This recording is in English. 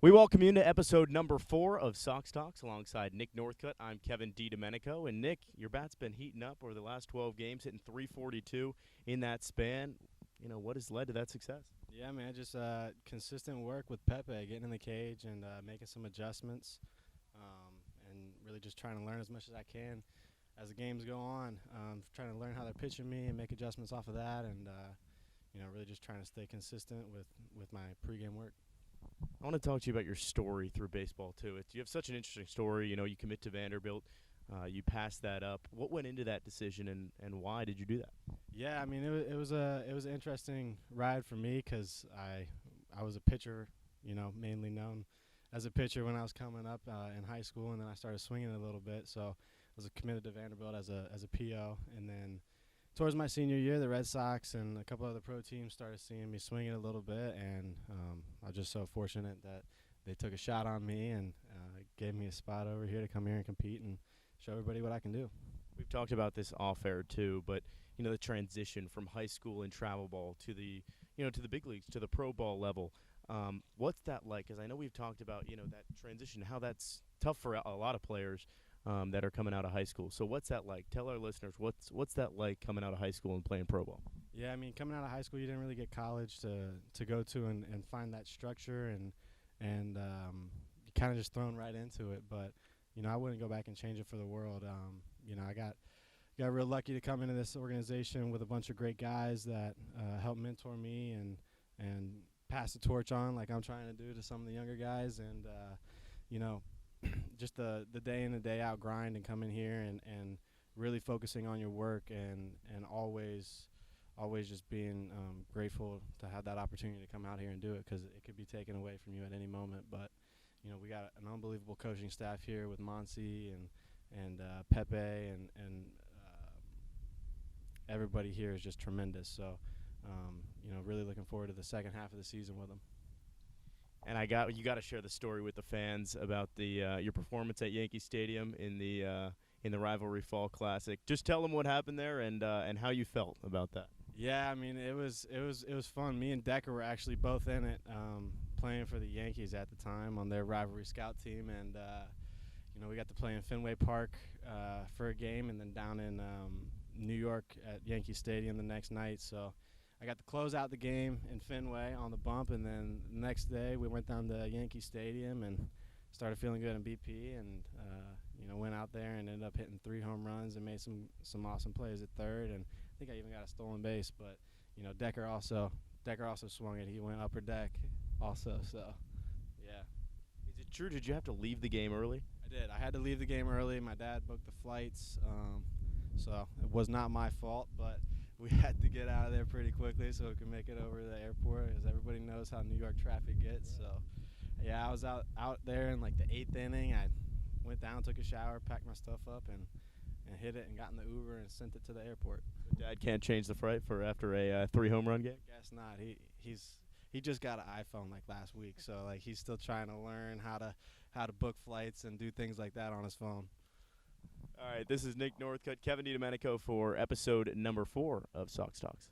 We welcome you into episode number 4 of Sox Talks alongside Nick Northcut. I'm Kevin DiDomenico. And Nick, your bat's been heating up over the last 12 games, hitting 342 in that span. You know, what has led to that success? Yeah, man, just consistent work with Pepe, getting in the cage and making some adjustments, and really just trying to learn as much as I can as the games go on. Trying to learn how they're pitching me and make adjustments off of that, and really just trying to stay consistent with my pregame work. I want to talk to you about your story through baseball, too. You have such an interesting story. You know, you commit to Vanderbilt. You passed that up. What went into that decision, and why did you do that? Yeah, I mean, it was an interesting ride for me because I was a pitcher, mainly known as a pitcher when I was coming up in high school, and then I started swinging a little bit. So I was committed to Vanderbilt as a PO, and then towards my senior year, the Red Sox and a couple other pro teams started seeing me swinging a little bit, and I was just so fortunate that they took a shot on me and gave me a spot over here to come here and compete and show everybody what I can do. We've talked about this off air too, but the transition from high school and travel ball to the to the big leagues, to the pro ball level. What's that like? Because I know we've talked about that transition, how that's tough for a lot of players that are coming out of high school. So what's that like? Tell our listeners what's that like coming out of high school and playing pro ball. Yeah, I mean, coming out of high school, you didn't really get college to go to and find that structure, and you kind of just thrown right into it. But I wouldn't go back and change it for the world. I got real lucky to come into this organization with a bunch of great guys that helped mentor me and pass the torch on like I'm trying to do to some of the younger guys. And just the day in and day out grind and coming here and really focusing on your work and always just being grateful to have that opportunity to come out here and do it, because it could be taken away from you at any moment. But we got an unbelievable coaching staff here with Monsi and Pepe and everybody here is just tremendous. So really looking forward to the second half of the season with them. And you got to share the story with the fans about your performance at Yankee Stadium in the Rivalry Fall Classic. Just tell them what happened there and how you felt about that. Yeah, I mean, it was fun. Me and Decker were actually both in it, playing for the Yankees at the time on their Rivalry Scout team, and we got to play in Fenway Park for a game, and then down in New York at Yankee Stadium the next night. So I got to close out the game in Fenway on the bump, and then the next day we went down to Yankee Stadium and started feeling good in BP, and went out there and ended up hitting 3 home runs and made some awesome plays at third, and I think I even got a stolen base. But Decker also swung it. He went upper deck also. So yeah. Is it true? Did you have to leave the game early? I did. I had to leave the game early. My dad booked the flights, so it was not my fault, but we had to get out of there pretty quickly so we could make it over to the airport, as everybody knows how New York traffic gets. So yeah, I was out there in like the 8th inning. I went down, took a shower, packed my stuff up, and hit it and got in the Uber and sent it to the airport. Dad can't change the flight for after a 3 home run game? Guess not. He just got an iPhone like last week, so like he's still trying to learn how to book flights and do things like that on his phone. All right, this is Nick Northcut, Kevin DiDomenico for episode number 4 of Sox Talks.